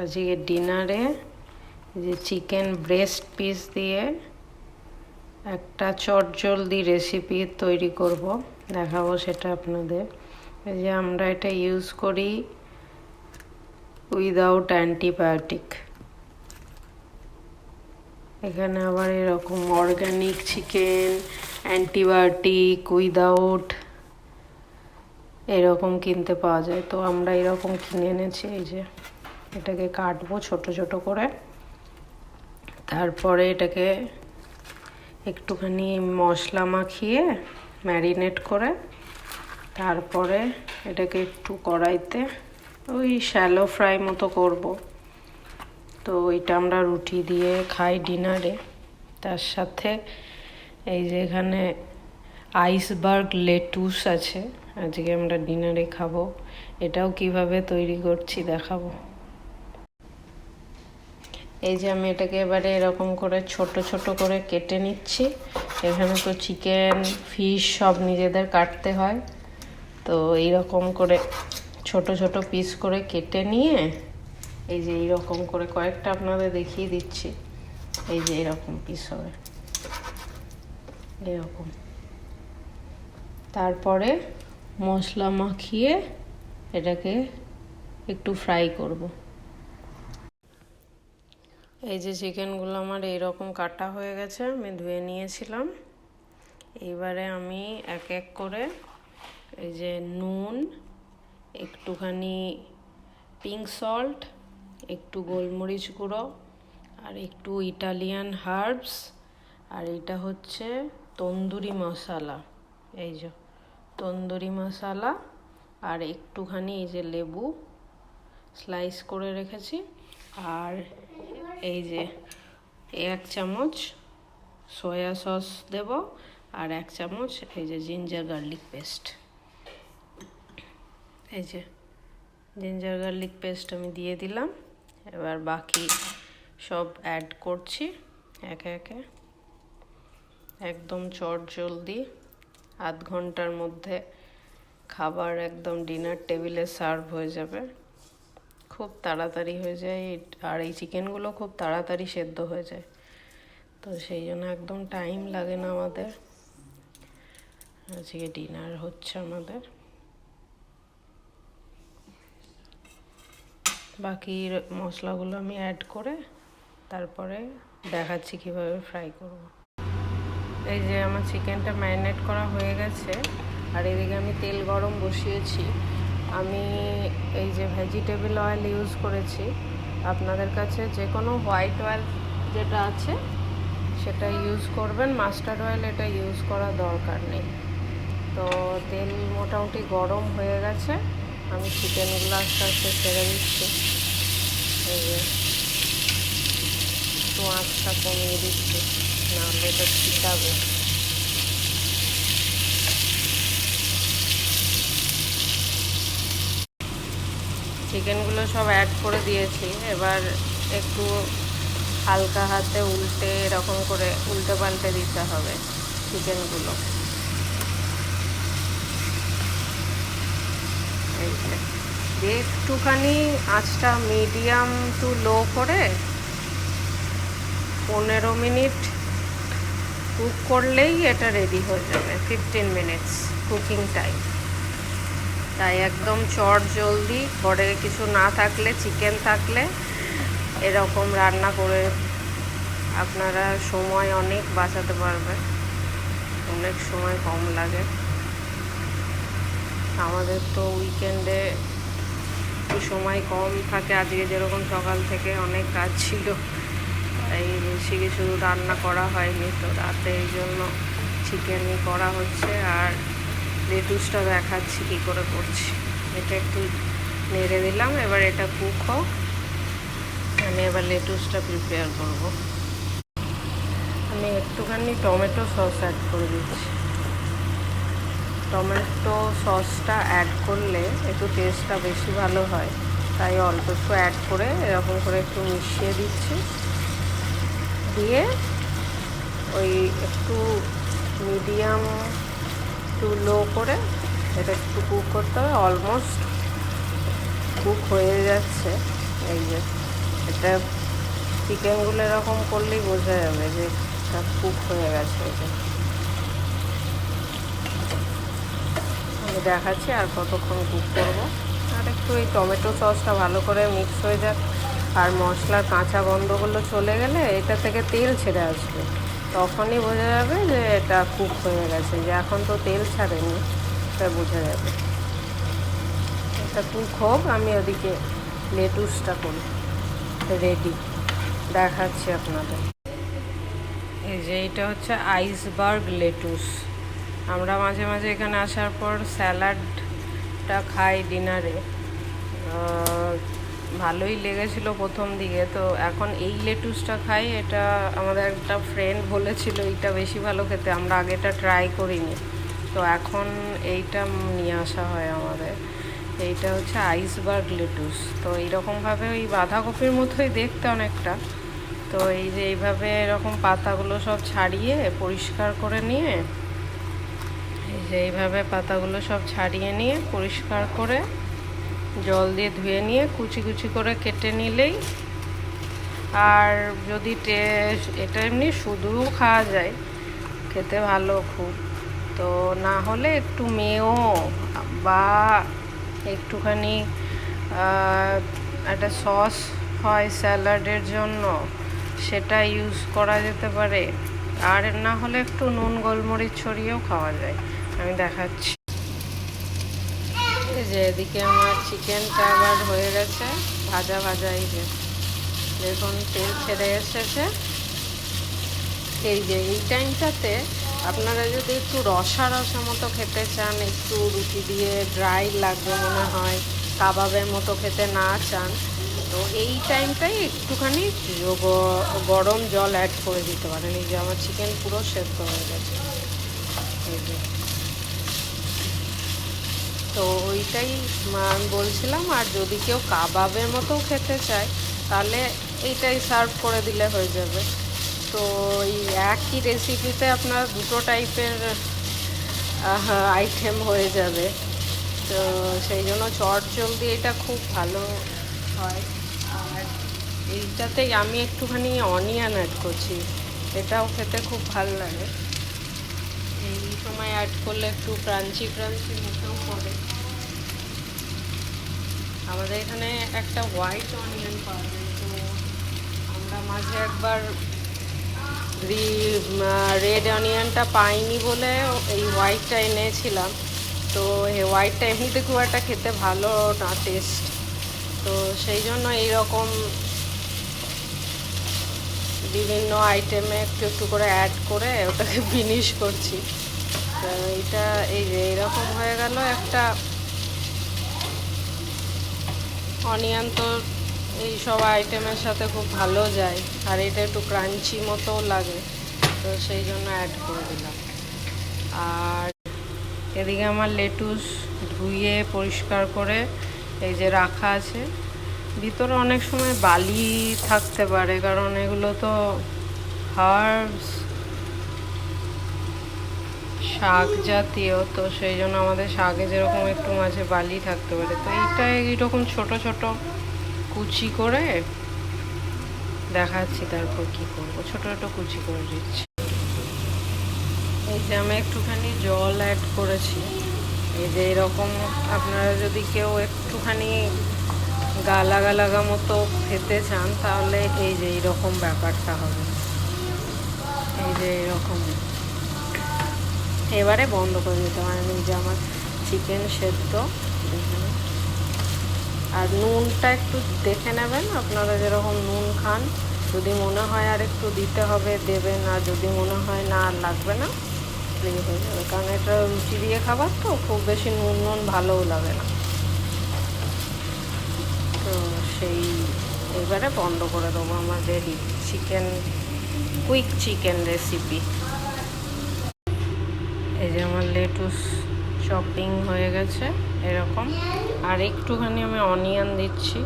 আজকে ডিনারে যে চিকেন ব্রেস্ট পিস দিয়ে একটা চটজলদি রেসিপি তৈরি করব, দেখাবো সেটা আপনাদের। এই যে আমরা এটা ইউজ করি উইদাউট অ্যান্টিবায়োটিক। এখানে আবার এরকম অর্গানিক চিকেন, অ্যান্টিবায়োটিক উইদাউট এরকম কিনতে পাওয়া যায়। তো আমরা এরকম কিনে এনেছি। এই যে এটাকে কাটবো ছোট ছোট করে, তারপরে এটাকে একটুখানি মশলা মাখিয়ে ম্যারিনেট করে তারপরে এটাকে একটু কড়াইতে ওই শ্যালো ফ্রাই মতো করব। তো ওইটা আমরা রুটি দিয়ে খাই ডিনারে। তার সাথে এই যে এখানে আইসবার্গ লেটুস আছে, আজকে আমরা ডিনারে খাবো। এটাও কিভাবে তৈরি করছি দেখাবো। এই যে আমি এটাকে এবারে এরকম করে ছোট ছোট করে কেটে নিচ্ছি। এখানে তো চিকেন ফিশ সব নিজেদের কাটতে হয়, তো এইরকম করে ছোট ছোট পিস করে কেটে নিয়ে এই যে এইরকম করে কয়েকটা আপনাদের দেখিয়ে দিচ্ছি। এই যে এরকম পিস হবে এরকম। তারপরে মশলা মাখিয়ে এটাকে একটু ফ্রাই করব। এই যে চিকেনগুলো আমার এইরকম কাটা হয়ে গেছে, আমি ধুয়ে নিয়েছিলাম। এইবারে আমি এক এক করে এই যে নুন, একটুখানি পিঙ্ক সল্ট, একটু গোলমরিচ গুঁড়ো, আর একটু ইটালিয়ান হার্বস, আর এটা হচ্ছে তন্দুরি মশলা। এই যে তন্দুরি মশলা, আর একটুখানি এই যে লেবু স্লাইস করে রেখেছি, আর এই যে 1 চামচ সয়া সস দেব, আর 1 চামচ এই যে জিঞ্জার গার্লিক পেস্ট। এই যে জিঞ্জার গার্লিক পেস্ট আমি দিয়ে দিলাম। এবার বাকি সব অ্যাড করছি একে একে। একদম চটজলদি আধ ঘন্টার মধ্যে খাবার একদম ডিনার টেবিলে সার্ভ হয়ে যাবে। খুব তাড়াতাড়ি হয়ে যায়, আর এই চিকেনগুলো খুব তাড়াতাড়ি সেদ্ধ হয়ে যায়, তো সেই জন্য একদম টাইম লাগে না আমাদের। আজকে ডিনার হচ্ছে আমাদের। বাকি মশলাগুলো আমি অ্যাড করে তারপরে দেখাচ্ছি কীভাবে ফ্রাই করব। এই যে আমার চিকেনটা ম্যারিনেট করা হয়ে গেছে, আর এদিকে আমি তেল গরম বসিয়েছি। আমি এই যে ভেজিটেবল অয়েল ইউজ করেছি। আপনাদের কাছে যে কোনো হোয়াইট অয়েল যেটা আছে সেটা ইউজ করবেন, মাস্টার্ড অয়েল এটা ইউজ করার দরকার নেই। তো তেল মোটামুটি গরম হয়ে গেছে, আমি চিকেনগুলো আস্তে আস্তে ছেড়ে দিচ্ছি। এই যে একটু আঁচটা কমিয়ে দিচ্ছি, নাহলে এটা ছিটাবে। চিকেনগুলো সব অ্যাড করে দিয়েছি। এবার একটু হালকা হাতে উল্টে এরকম করে উল্টে পাল্টে দিতে হবে চিকেনগুলো। এই যে একটুখানি আঁচটা মিডিয়াম টু লো করে 15 মিনিট কুক করলেই এটা রেডি হয়ে যাবে। 15 মিনিটস কুকিং টাইম। তাই একদম চটজলদি, ঘরে কিছু না থাকলে চিকেন থাকলে এরকম রান্না করে আপনারা সময় অনেক বাঁচাতে পারবেন, অনেক সময় কম লাগে। আমাদের তো উইকেন্ডে একটু সময় কম থাকে, আজকে যেরকম সকাল থেকে অনেক কাজ ছিল, তাই বেশি কিছু রান্না করা হয়নি। তো রাতে এই জন্য চিকেনই করা হচ্ছে, আর লেটুসটা দেখাচ্ছি কী করে করছি। এটা একটু নেড়ে দিলাম, এবার এটা কুক হোক। আমি এবার লেটুসটা প্রিপেয়ার করব। আমি একটুখানি টমেটো সস অ্যাড করে দিচ্ছি। টমেটো সসটা অ্যাড করলে একটু টেস্টটা বেশি ভালো হয়, তাই অল্প একটু অ্যাড করে এরকম করে একটু মিশিয়ে দিচ্ছি। দিয়ে ওই একটু মিডিয়াম টু লো করে এটা একটু কুক করতে হবে। অলমোস্ট কুক হয়ে যাচ্ছে। এই যে এটা চিকেনগুলো এরকম করলেই বোঝা যাবে যে সব কুক হয়ে গেছে। আমি দেখাচ্ছি আর কতক্ষণ কুক করবো। আর একটু এই টমেটো সসটা ভালো করে মিক্স হয়ে যাক, আর মশলার কাঁচা গন্ধগুলো চলে গেলে এটা থেকে তেল ছেড়ে আসবে, তখনই বোঝা যাবে যে এটা কুক হয়ে গেছে। যে এখন তো তেল ছাড়েনি, এটা বোঝা যাবে। এটা কুক হোক, আমি ওদিকে লেটুসটা করি রেডি, দেখাচ্ছি আপনাদের। এই যে এইটা হচ্ছে আইসবার্গ লেটুস। আমরা মাঝে মাঝে এখানে আসার পর স্যালাডটা খাই ডিনারে, ভালোই লেগেছিল প্রথম দিকে। তো এখন এই লেটুসটা খাই, এটা আমাদের একটা ফ্রেন্ড বলেছিল এইটা বেশি ভালো খেতে, আমরা আগেটা ট্রাই করিনি, তো এখন এইটা নিয়ে আসা হয় আমাদের। এইটা হচ্ছে আইসবার্গ লেটুস। তো এইরকমভাবে ওই বাঁধাকপির মতোই দেখতে অনেকটা। তো এই যে এইভাবে এরকম পাতাগুলো সব ছাড়িয়ে পরিষ্কার করে নিয়ে, এই যে এইভাবে পাতাগুলো সব ছাড়িয়ে নিয়ে পরিষ্কার করে জল দিয়ে ধুয়ে নিয়ে কুচি কুচি করে কেটে নিলেই, আর যদি এটা এমনি শুধুও খাওয়া যায়, খেতে ভালো খুব। তো না হলে একটু মেয়ো বা একটুখানি একটা সস হয় স্যালাডের জন্য, সেটা ইউজ করা যেতে পারে। আর না হলে একটু নুন গোলমরিচ ছড়িয়েও খাওয়া যায়। আমি দেখাচ্ছি। এই যে এদিকে আমার চিকেনটা আবার হয়ে গেছে ভাজা ভাজা। এই যে দেখুন তেল ছেড়ে এসেছে। এই যে এই টাইমটাতে আপনারা যদি একটু রসা রসা মতো খেতে চান, একটু রুটি দিয়ে ড্রাই লাগবে মনে হয়, কাবাবের মতো খেতে না চান, তো এই টাইমটাই একটুখানি গরম জল অ্যাড করে দিতে পারেন। এই যে আমার চিকেন পুরো সেদ্ধ হয়ে গেছে। এই যে তো ওইটাই আমি বলছিলাম। আর যদি কেউ কাবাবের মতো খেতে চায় তাহলে এইটাই সার্ভ করে দিলে হয়ে যাবে। তো এই একই রেসিপিতে আপনার দুটো টাইপের আইটেম হয়ে যাবে। তো সেই জন্য চটজলদি এটা খুব ভালো হয়। আর এইটাতেই আমি একটুখানি অনিয়ন অ্যাড করছি, এটাও খেতে খুব ভালো লাগে। এই সময় অ্যাড করলে একটু ক্রাঞ্চি ক্রাঞ্চি মতো করে। আমাদের এখানে একটা হোয়াইট অনিয়ন পাওয়া যায়, তো আমরা মাঝে একবার রেড অনিয়নটা পাইনি বলে এই হোয়াইটটা এনেছিলাম। তো এই হোয়াইটটা এমনিতে খুব একটা খেতে ভালো না টেস্ট, তো সেই জন্য এইরকম বিভিন্ন আইটেমে একটু একটু করে অ্যাড করে ওটাকে ফিনিশ করছি। তো এইটা এই যে এইরকম হয়ে গেল একটা অনিয়ন। তো এই সব আইটেমের সাথে খুব ভালো যায়, আর এটা একটু ক্রাঞ্চি মতো লাগে, তো সেই জন্য অ্যাড করে দিলাম। আর এদিকে আমার লেটুস ধুয়ে পরিষ্কার করে এই যে রাখা আছে। ভিতরে অনেক সময় বালি থাকতে পারে, কারণ এগুলো তো হার্বস, শাক জাতীয়, তো সেই জন্য আমাদের শাকে যেরকম একটু মাঝে বালি থাকতে পারে। তো এইটা এইরকম ছোট ছোট কুচি করে দেখাচ্ছি, তারপর কি করব। ছোট ছোট কুচি করে দিচ্ছি। এই যে আমি একটুখানি জল অ্যাড করেছি। এই যে এরকম আপনারা যদি কেউ একটুখানি গালা গালাগা মতো খেতে চান, তাহলে এই যে এইরকম ব্যাপারটা হবে। এই যে এরকম এবারে বন্ধ করে দিতে পারেন। এই যে আমার চিকেন সেদ্ধ। আর নুনটা একটু দেখে নেবেন, আপনারা যেরকম নুন খান, যদি মনে হয় আর একটু দিতে হবে দেবেন, আর যদি মনে হয় না আর লাগবে না হয়ে যাবে, কারণ এটা রুটি দিয়ে খাবার তো খুব বেশি নুন নুন ভালোও লাগে না। তো সেই এবারে বন্ধ করে দেবো। আমার ready chicken, quick chicken recipe. এই যে আমার লেটুস চপিং হয়ে গেছে এরকম। আর একটুখানি আমি অনিয়ন দিচ্ছি,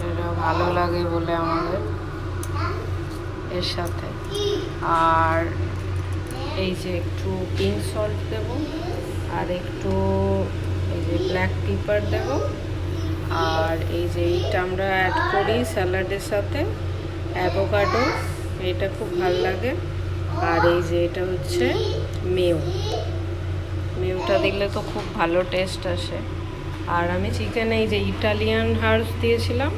এটা ভালো লাগে বলে আমাদের এর সাথে। আর এই যে একটু পিঙ্ক সল্ট দেব, আর একটু এই যে ব্ল্যাক পেপার দেব, আর এই যে এইটা আমরা অ্যাড করি স্যালাডের সাথে, অ্যাভোকাডো, এটা খুব ভালো লাগে। আর এই যে এটা হচ্ছে মেউটা দিলে তো খুব ভালো টেস্ট আসে। আর আমি চিকেনে এই যে ইটালিয়ান হার্বস দিয়েছিলাম,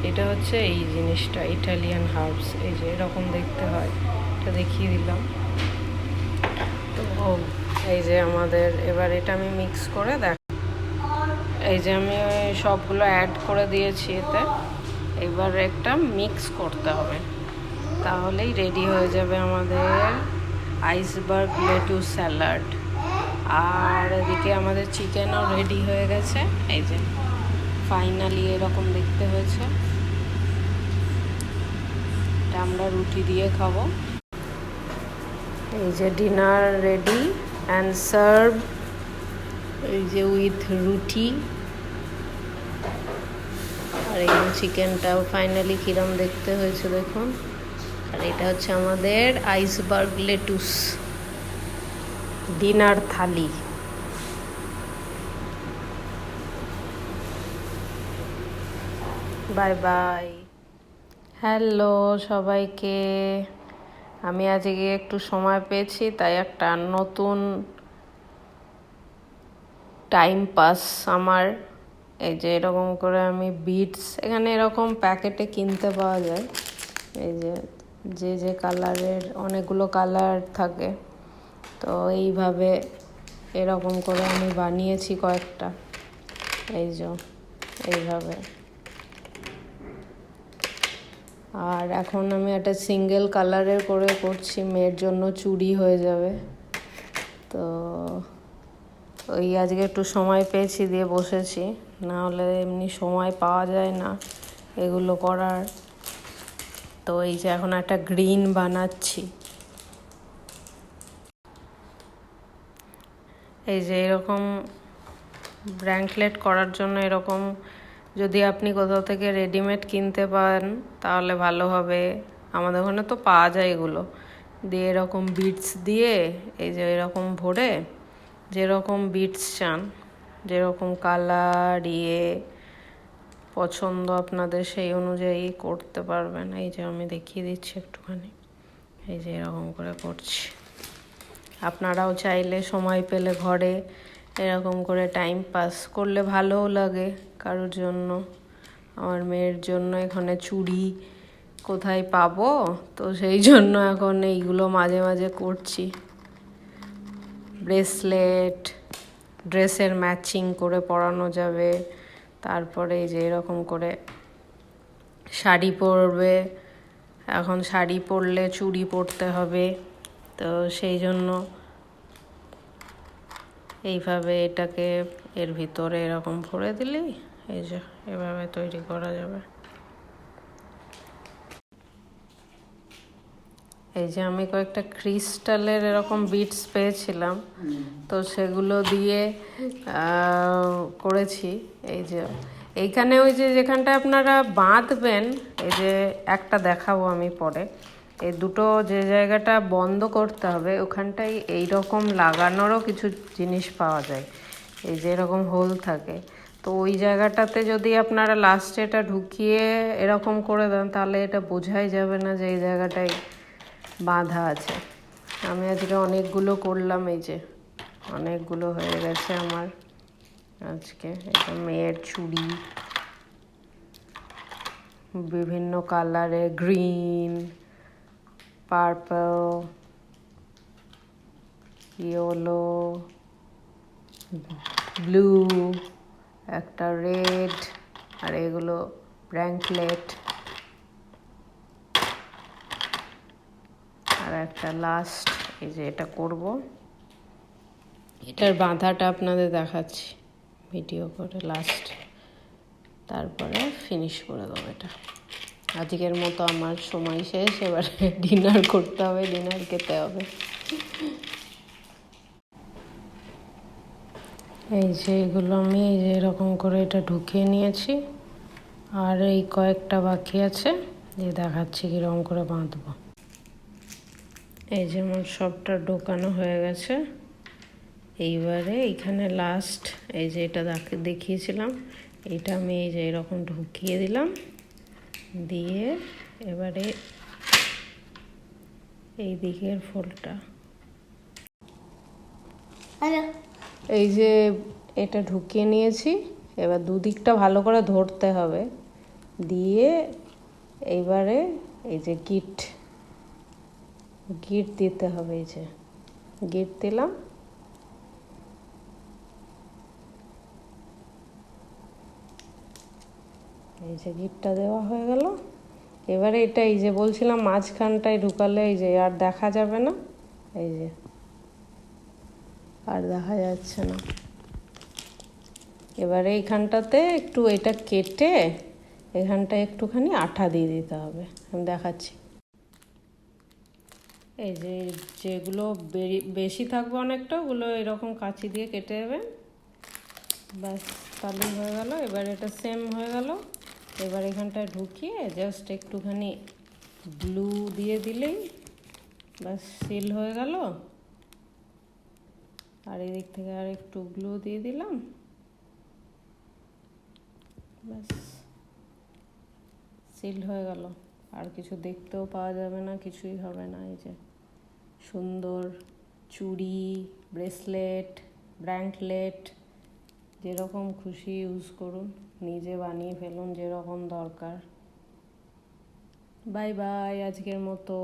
এটা হচ্ছে এই জিনিসটা ইটালিয়ান হার্বস, এই যে এরকম দেখতে হয়, এটা দেখিয়ে দিলাম। তো এই যে আমাদের এবার এটা আমি মিক্স করে এই যে আমি সবগুলো অ্যাড করে দিয়েছি এতে। এবার একটা মিক্স করতে হবে, তাহলেই রেডি হয়ে যাবে আমাদের আইসবার্গ লেটুস স্যালাড। আর এদিকে আমাদের চিকেনও রেডি হয়ে গেছে, এই যে ফাইনালি এরকম দেখতে হয়েছে। এটা আমরা রুটি দিয়ে খাবো। এই যে ডিনার রেডি অ্যান্ড সার্ভ, এই যে উইথ রুটি। আর এই চিকেনটাও ফাইনালি কিরম দেখতে হয়েছে দেখুন। আর এটা হচ্ছে আমাদের iceberg lettuce dinner thali. Bye bye. Hello সবাইকে, আমি আজকে একটু সময় পেয়েছি, তাই একটা নতুন টাইম পাস আমার। এই যে এরকম করে আমি বিটস, এখানে এরকম প্যাকেটে কিনতে পাওয়া যায়, এই যে যে কালারের অনেকগুলো কালার থাকে, তো এইভাবে এরকম করে আমি বানিয়েছি কয়েকটা, এই যে এইভাবে। আর এখন আমি একটা সিঙ্গেল কালারের করে করছি, মেয়ের জন্য চুড়ি হয়ে যাবে। তো ওই আজকে একটু সময় পেয়েছি দিয়ে বসেছি, না হলে এমনি সময় পাওয়া যায় না এগুলো করার। তো এই যে এখন একটা গ্রিন বানাচ্ছি। এই যে এরকম ব্র্যাঙ্কলেট করার জন্য এরকম যদি আপনি কোথাও থেকে রেডিমেড কিনতে পান তাহলে ভালো হবে। আমাদের ওখানে তো পাওয়া যায় এগুলো দিয়ে, এরকম বিটস দিয়ে এই যে এরকম ভরে যেরকম বিটস চান, যেরকম কালার পছন্দ আপনাদের সেই অনুযায়ী করতে পারবেন। এই যে আমি দেখিয়ে দিচ্ছি একটুখানি, এই যে এরকম করে করছি। আপনারাও চাইলে সময় পেলে ঘরে এরকম করে টাইম পাস করলে ভালোও লাগে কারোর জন্য। আমার মেয়ের জন্য এখানে চুড়ি কোথায় পাবো, তো সেই জন্য এখন এইগুলো মাঝে মাঝে করছি। ব্রেসলেট, ড্রেসের ম্যাচিং করে পরানো যাবে। তারপরে এই যে এরকম করে শাড়ি পরবে, এখন শাড়ি পরলে চুড়ি পরতে হবে, তো সেই জন্য এইভাবে এটাকে এর ভিতরে এরকম ভরে দিলেই এই যে এভাবে তৈরি করা যাবে। এই যে আমি কয়েকটা ক্রিস্টালের এরকম বিটস পেয়েছিলাম, তো সেগুলো দিয়ে করেছি। এই যে এইখানে ওই যে যেখানটা আপনারা বাঁধবেন, এই যে একটা দেখাবো আমি পরে, এই দুটো যে জায়গাটা বন্ধ করতে হবে ওখানটায় এইরকম লাগানোরও কিছু জিনিস পাওয়া যায়, এই যে এরকম হোল থাকে, তো ওই জায়গাটাতে যদি আপনারা লাস্টে এটা ঢুকিয়ে এরকম করে দেন তাহলে এটা বোঝাই যাবে না যে এই জায়গাটায় বাঁধা আছে। আমি আজকে অনেকগুলো করলাম, এই যে অনেকগুলো হয়ে গেছে আমার আজকে। এটা মেয়ের চুড়ি বিভিন্ন কালারে, গ্রিন, পার্পল, ইয়েলো, ব্লু, একটা রেড, আর এগুলো ব্র্যাঙ্কলেট, আর একটা লাস্ট এই যে এটা করব। এটার বাঁধাটা আপনাদের দেখাচ্ছি ভিডিও করে লাস্ট, তারপরে ফিনিশ করে দেবো এটা। আজকের মতো আমার সময় শেষ, এবারে ডিনার করতে হবে, ডিনার খেতে হবে। এই যে এগুলো আমি এই যে এরকম করে এটা ঢুকিয়ে নিয়েছি, আর এই কয়েকটা বাকি আছে, যে দেখাচ্ছি কীরকম করে বাঁধবো। এই যে আমার সবটা ঢোকানো হয়ে গেছে। এইবারে এইখানে লাস্ট এই যে এটা দেখিয়েছিলাম, এইটা আমি এই যে এরকম ঢুকিয়ে দিলাম, দিয়ে এবারে এই দিকের ফোল্ডটা এই যে এটা ঢুকিয়ে নিয়েছি। এবার দুদিকটা ভালো করে ধরতে হবে, দিয়ে এইবারে এই যে গিট দিতে হবে। এই যে গিট দিলাম, এই যে গিটটা দেওয়া হয়ে গেল। এবারে এটা এই যে বলছিলাম মাঝখানটায় ঢুকালে এই যে আর দেখা যাবে না, এই যে আর দেখা যাচ্ছে না। এবারে এইখানটাতে একটু এটা কেটে এখানটায় একটুখানি আঠা দিয়ে দিতে হবে। আমি দেখাচ্ছি। এই যে যেগুলো বেশি থাকবে অনেকটা, ওগুলো এরকম কাঁচি দিয়ে কেটে দেবেন। ব্যাস তাহলেই হয়ে গেল। এবার এটা সেম হয়ে গেল। এবার এখানটায় ঢুকিয়ে জাস্ট একটুখানি গ্লু দিয়ে দিলেই ব্যাস সিল হয়ে গেল। আর এদিক থেকে আর একটু গ্লু দিয়ে দিলাম, ব্যাস সিল হয়ে গেল। আর কিছু দেখতেও পাওয়া যাবে না, কিছুই হবে না। এই যে সুন্দর চুড়ি, ব্রেসলেট, ব্র্যাঙ্কলেট, যেরকম খুশি ইউজ করুন, নিজে বানিয়ে ফেলুন যেরকম দরকার। বাই বাই আজকের মতো।